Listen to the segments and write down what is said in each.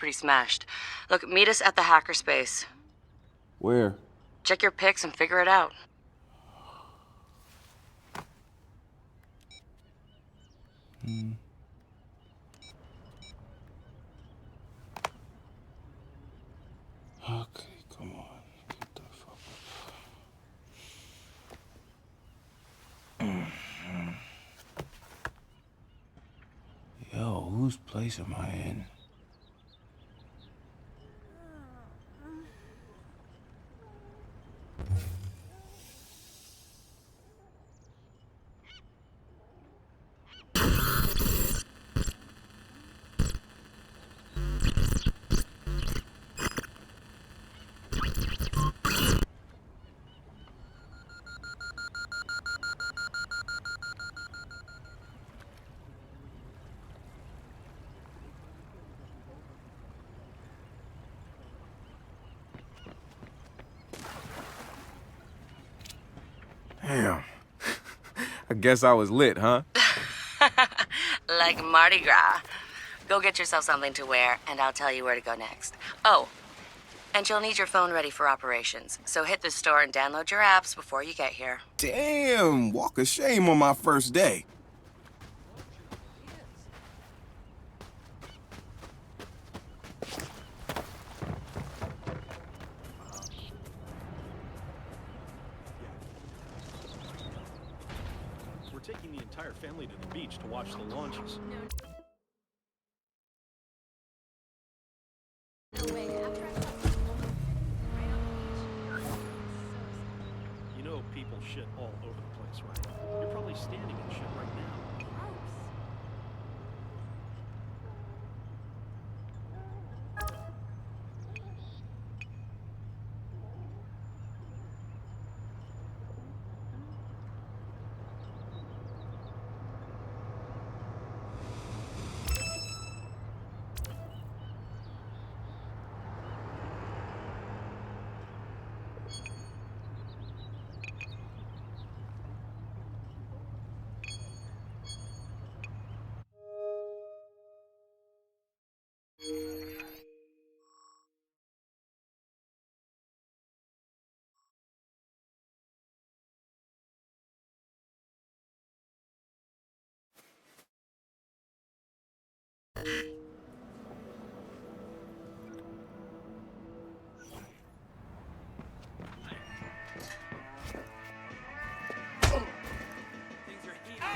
pretty smashed. Look, meet us at the hackerspace. Where? Check your pics and figure it out. Okay, come on. Get the fuck up. Yo, whose place am I in? Damn. I guess I was lit, huh? Like Mardi Gras. Go get yourself something to wear, and I'll tell you where to go next. Oh, and you'll need your phone ready for operations, so hit the store and download your apps before you get here. Damn, walk of shame on my first day. We're taking the entire family to the beach to watch the launches. You know people shit all over the place, right? You're probably standing in shit right now.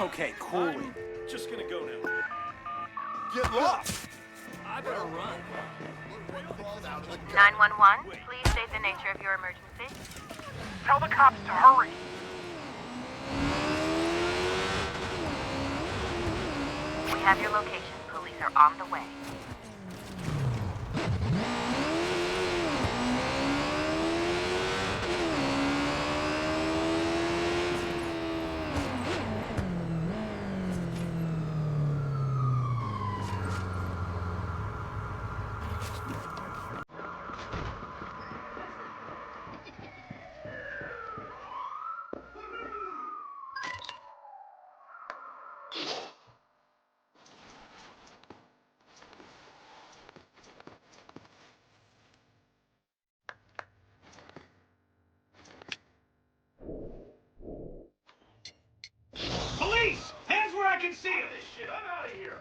Okay, cool it. I'm just gonna go now. Get lost! I better run. 911, please state the nature of your emergency. Tell the cops to hurry! We have your location. Police are on the way. Police! Hands where I can see you! This shit, I'm out of here!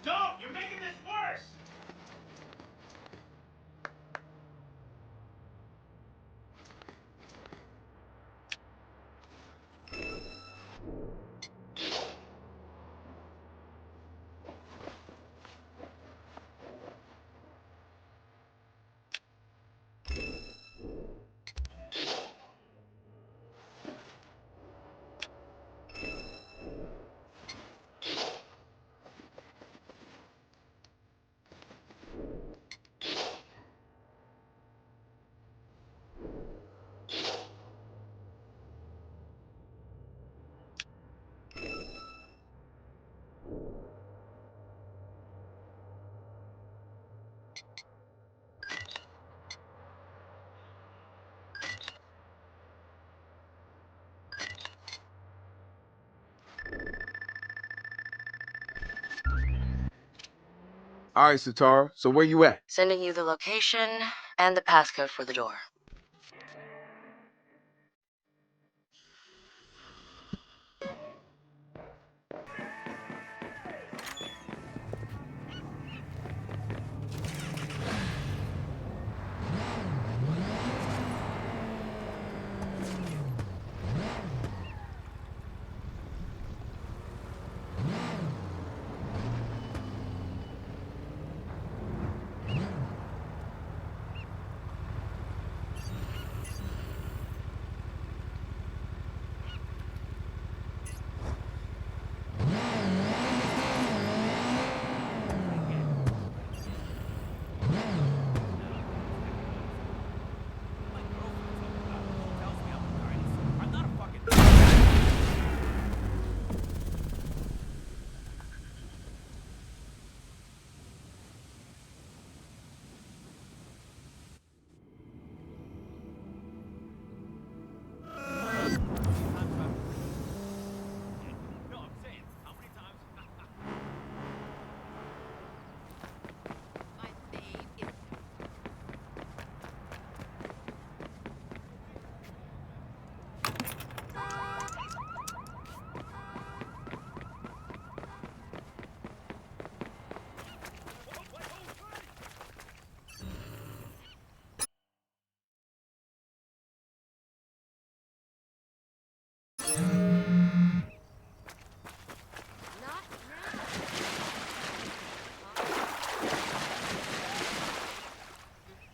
Don't! You're making this worse! All right, Satara. So where you at? Sending you the location and the passcode for the door.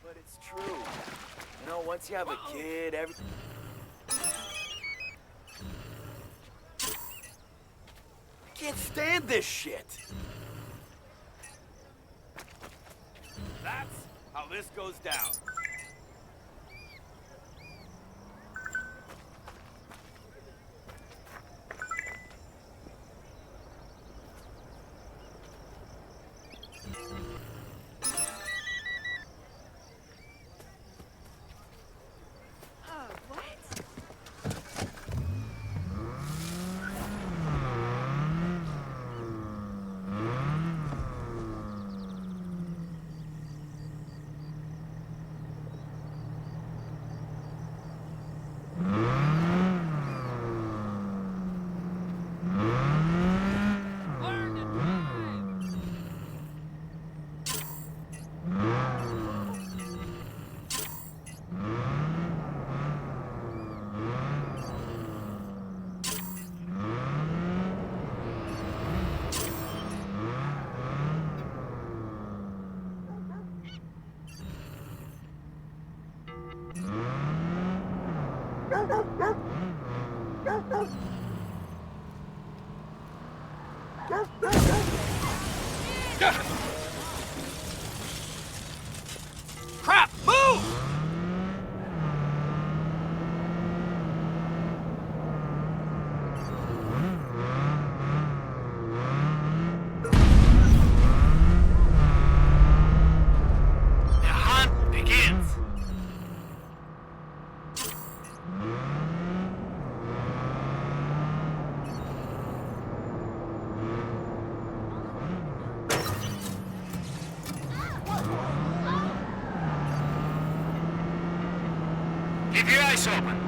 But it's true. You know, once you have a kid, I can't stand this shit. That's how this goes down. Crap! Move! The hunt begins. Keep your eyes open.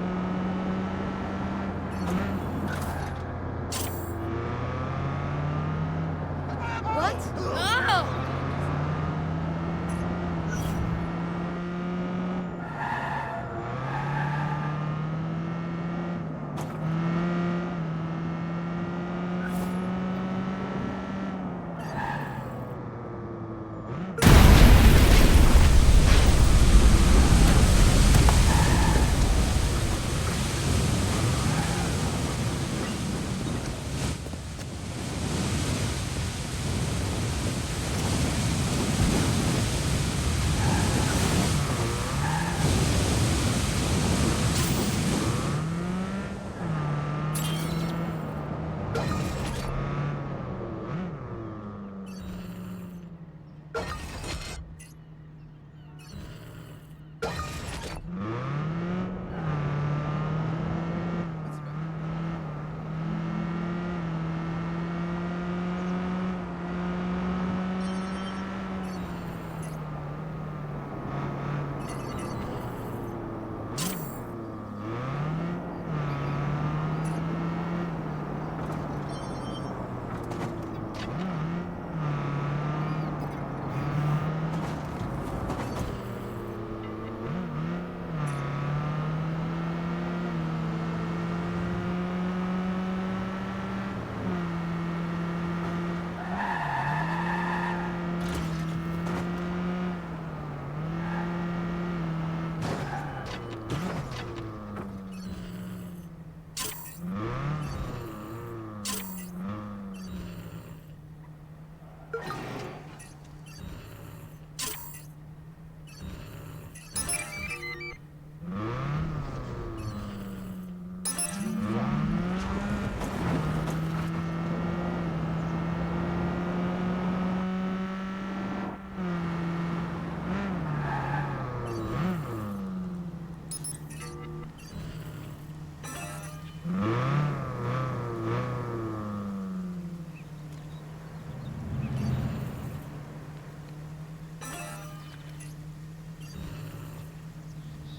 What? Oh!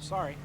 Sorry.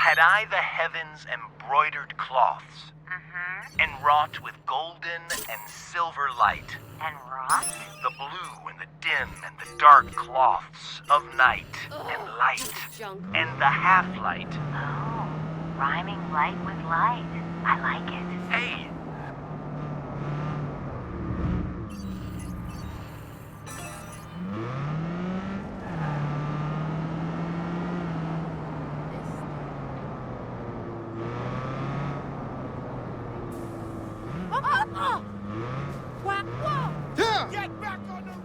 Had I the heavens embroidered cloths, enwrought with golden and silver light, And Rock? the blue and the dim and the dark cloths of night and light, and the half-light. Oh, rhyming light with light. I like it. Hey, Get back on the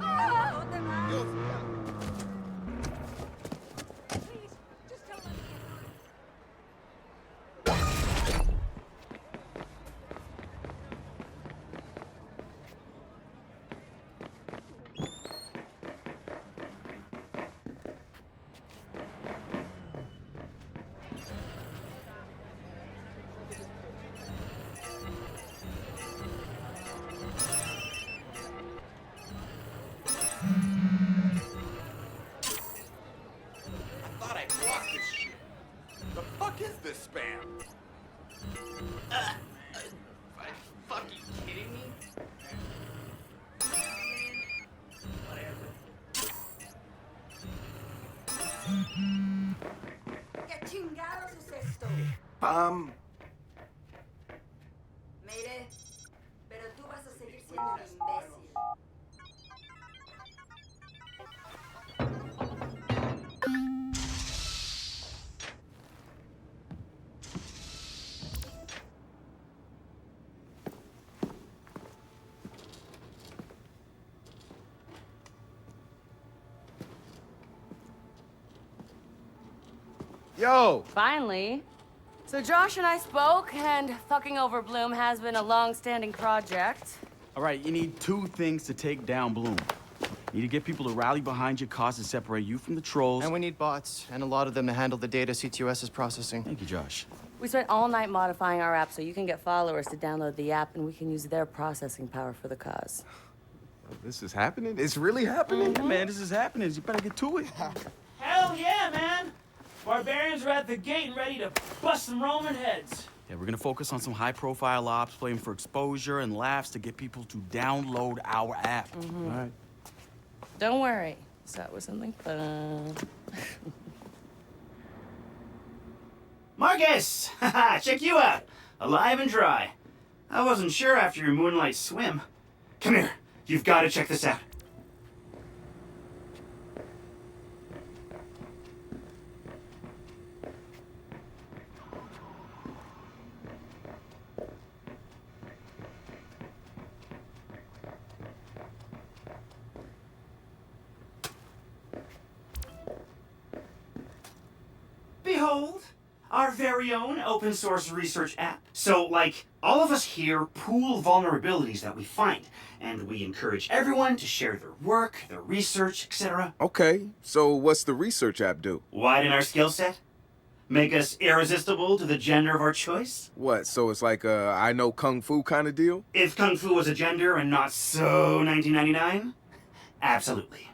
I thought I blocked this shit. The fuck is this spam? Are you fucking kidding me? ¿Qué chingados es esto? Mire, pero tú vas a seguir siendo un imbécil. Yo, Finally. So Josh and I spoke, and fucking over Bloom has been a long-standing project. All right, you need two things to take down Bloom. You need to get people to rally behind your cause and separate you from the trolls. And we need bots, and a lot of them to handle the data CTOS is processing. Thank you, Josh. We spent all night modifying our app so you can get followers to download the app, and we can use their processing power for the cause. this is happening? It's really happening? Yeah, man, this is happening. You better get to it. Hell yeah, man! Barbarians are at the gate and ready to bust some Roman heads. Yeah, we're gonna focus on some high-profile ops, playing for exposure and laughs to get people to download our app. All right. Don't worry. Start with something fun. Marcus! Haha, check you out. Alive and dry. I wasn't sure after your moonlight swim. Come here. You've got to check this out. Behold, our very own open source research app. So, like, all of us here pool vulnerabilities that we find, and we encourage everyone to share their work, their research, etc. Okay, so what's the research app do? Widen our skill set? Make us irresistible to the gender of our choice? What, so it's like a I know Kung Fu kind of deal? If Kung Fu was a gender and not so 1999? Absolutely.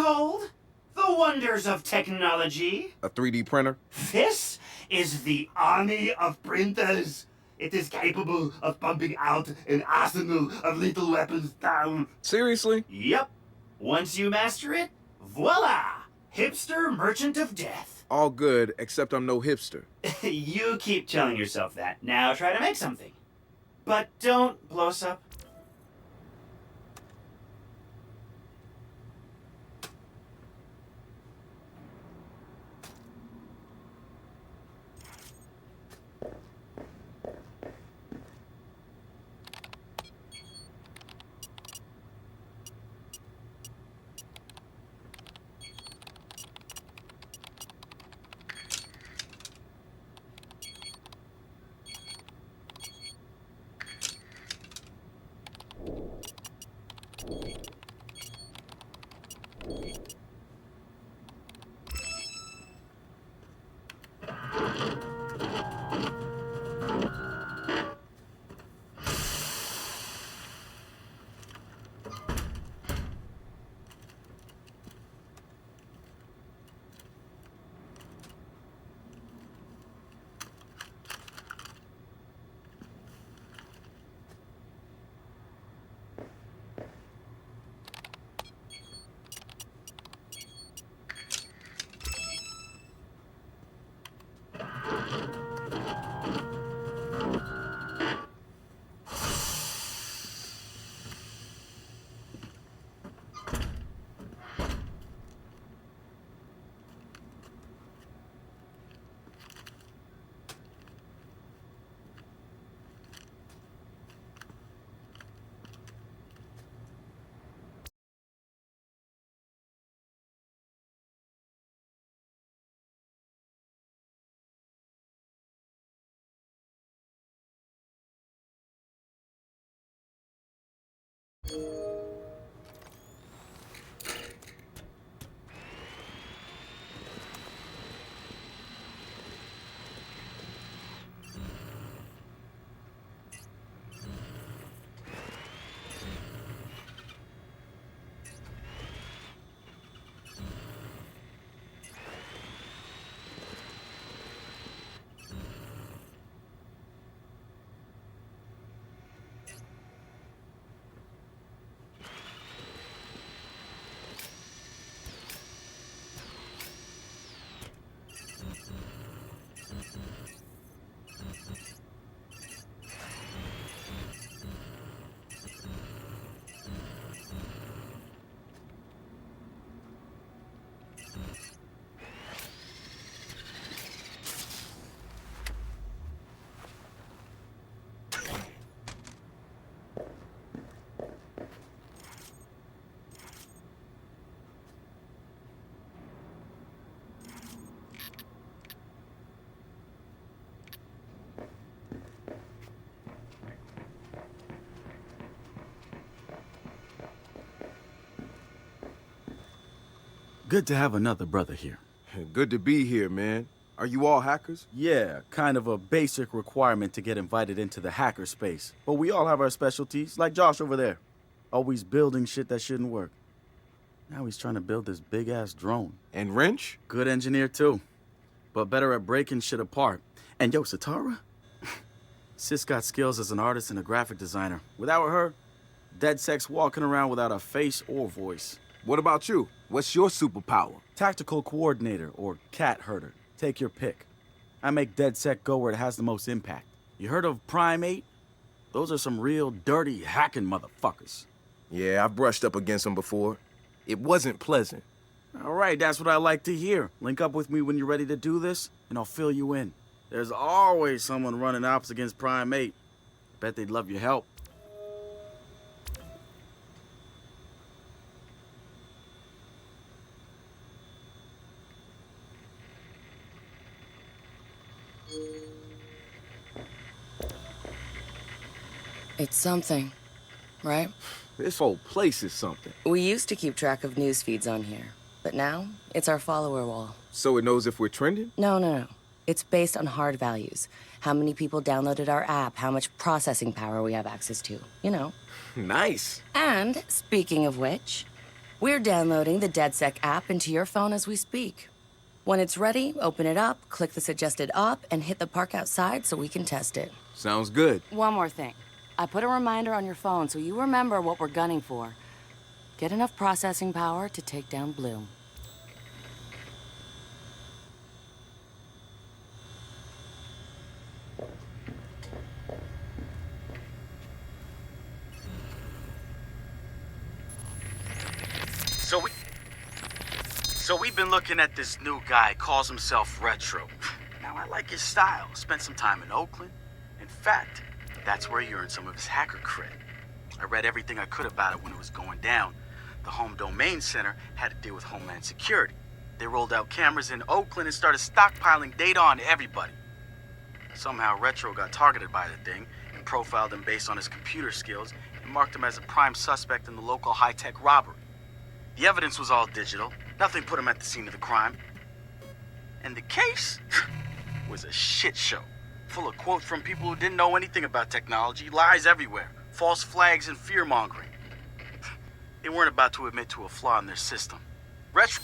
Behold, the wonders of technology. A 3D printer? This is the army of printers. It is capable of pumping out an arsenal of lethal weapons down. Seriously? Yep. Once you master it, voila! Hipster merchant of death. All good, except I'm no hipster. You keep telling yourself that. Now try to make something. But don't blow us up. Good to have another brother here. Good to be here, man. Are you all hackers? Yeah, kind of a basic requirement to get invited into the hacker space. But we all have our specialties, like Josh over there. Always building shit that shouldn't work. Now he's trying to build this big-ass drone. And Wrench? Good engineer, too. But better at breaking shit apart. And yo, Satara? Sis got skills as an artist and a graphic designer. Without her, DedSec's walking around without a face or voice. What about you? What's your superpower? Tactical coordinator, or cat herder. Take your pick. I make DedSec go where it has the most impact. You heard of Prime 8? Those are some real dirty hacking motherfuckers. Yeah, I've brushed up against them before. It wasn't pleasant. All right, that's what I like to hear. Link up with me when you're ready to do this, and I'll fill you in. There's always someone running ops against Prime 8. Bet they'd love your help. It's something, right? This whole place is something. We used to keep track of news feeds on here, but now it's our follower wall. So it knows if we're trending? No. It's based on hard values. How many people downloaded our app, how much processing power we have access to, you know. Nice. And speaking of which, We're downloading the DedSec app into your phone as we speak. When it's ready, open it up, click the suggested op, and hit the park outside so we can test it. Sounds good. One more thing. I put a reminder on your phone so you remember what we're gunning for. Get enough processing power to take down Bloom. So we've been looking at this new guy, calls himself Retro. Now, I like his style. Spent some time in Oakland. In fact, that's where he earned some of his hacker cred. I read everything I could about it when it was going down. The Home Domain Center had to deal with Homeland Security. They rolled out cameras in Oakland and started stockpiling data on everybody. Somehow, Retro got targeted by the thing and profiled him based on his computer skills and marked him as a prime suspect in the local high-tech robbery. The evidence was all digital. Nothing put him at the scene of the crime. And the case was a shit show, full of quotes from people who didn't know anything about technology, lies everywhere, false flags and fear-mongering. They weren't about to admit to a flaw in their system. Retro...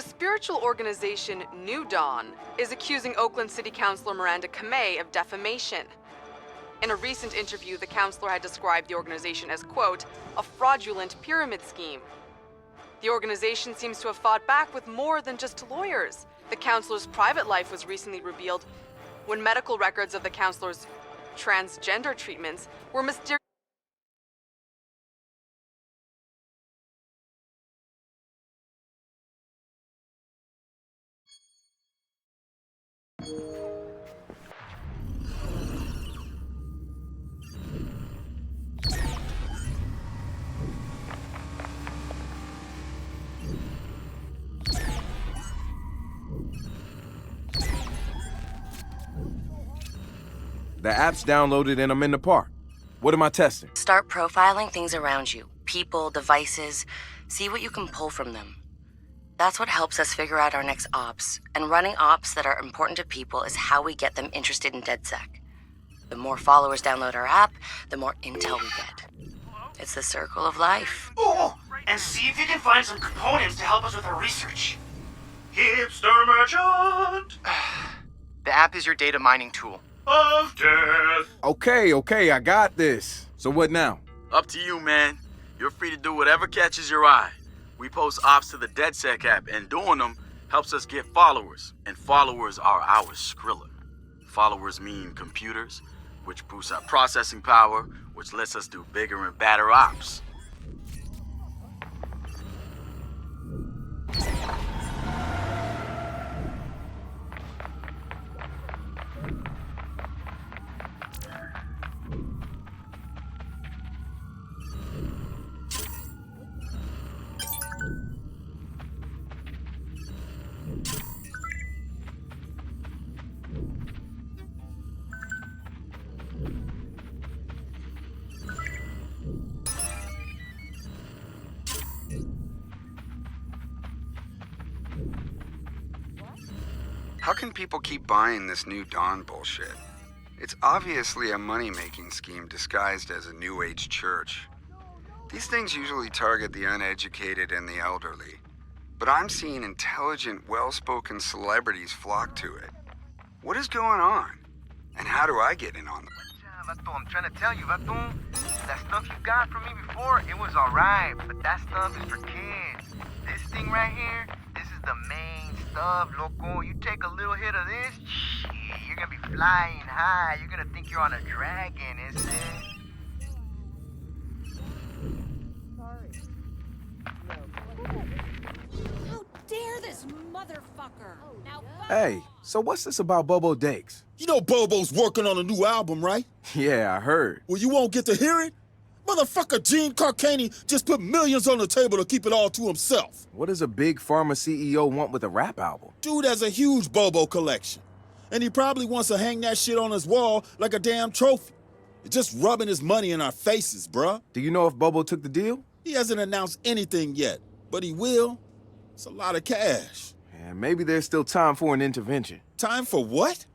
Spiritual organization New Dawn is accusing Oakland City Councilor Miranda Kamei of defamation. In a recent interview, the councilor had described the organization as, quote, a fraudulent pyramid scheme. The organization seems to have fought back with more than just lawyers. The councilor's private life was recently revealed when medical records of the councilor's transgender treatments were mysteriously The app's downloaded and I'm in the park. What am I testing? Start profiling things around you. People, devices. See what you can pull from them. That's what helps us figure out our next ops. And running ops that are important to people is how we get them interested in DedSec. The more followers download our app, the more intel we get. It's the circle of life. Oh, and see if you can find some components to help us with our research. Hipster merchant! The app is your data mining tool. Of death. Okay, I got this. So what now? Up to you, man. You're free to do whatever catches your eye. We post ops to the DedSec app, and doing them helps us get followers. And followers are our Skrilla. Followers mean computers, which boosts our processing power, which lets us do bigger and badder ops. How can people keep buying this New Dawn bullshit? It's obviously a money-making scheme disguised as a New Age church. These things usually target the uneducated and the elderly. But I'm seeing intelligent, well-spoken celebrities flock to it. What is going on? And how do I get in on them? Vato, I'm trying to tell you, Vato, that stuff you got from me before, it was alright, but that stuff is for kids. This thing right here, this is the main stuff, loco. You take a little hit of this, shit, you're gonna be flying high. You're gonna think you're on a dragon, is it? How dare this motherfucker. Now Hey, so what's this about Bobo Dakes? You know Bobo's working on a new album, right? Yeah, I heard. Well, you won't get to hear it? Motherfucker Gene Carcani just put millions on the table to keep it all to himself. What does a big pharma CEO want with a rap album? Dude has a huge Bobo collection. And he probably wants to hang that shit on his wall like a damn trophy. Just rubbing his money in our faces, bruh. Do you know if Bobo took the deal? He hasn't announced anything yet, but he will. It's a lot of cash. Yeah, maybe there's still time for an intervention. Time for what?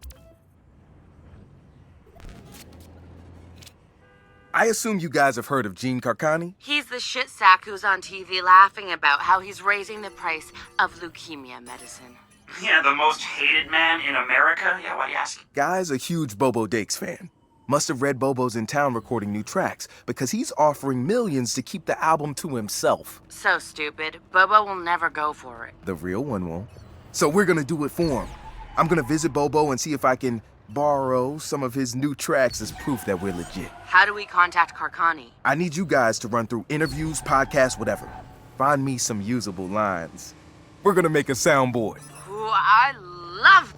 I assume you guys have heard of Gene Carcani? He's the shit sack who's on TV laughing about how he's raising the price of leukemia medicine. Yeah, the most hated man in America? Yeah, why do you ask? Guy's a huge Bobo Dakes fan. Must have read Bobo's in town recording new tracks because he's offering millions to keep the album to himself. So stupid. Bobo will never go for it. The real one won't. So we're gonna do it for him. I'm gonna visit Bobo and see if I can borrow some of his new tracks as proof that we're legit. How do we contact Carcani? I need you guys to run through interviews, podcasts, whatever. Find me some usable lines. We're gonna make a soundboard. Ooh, I love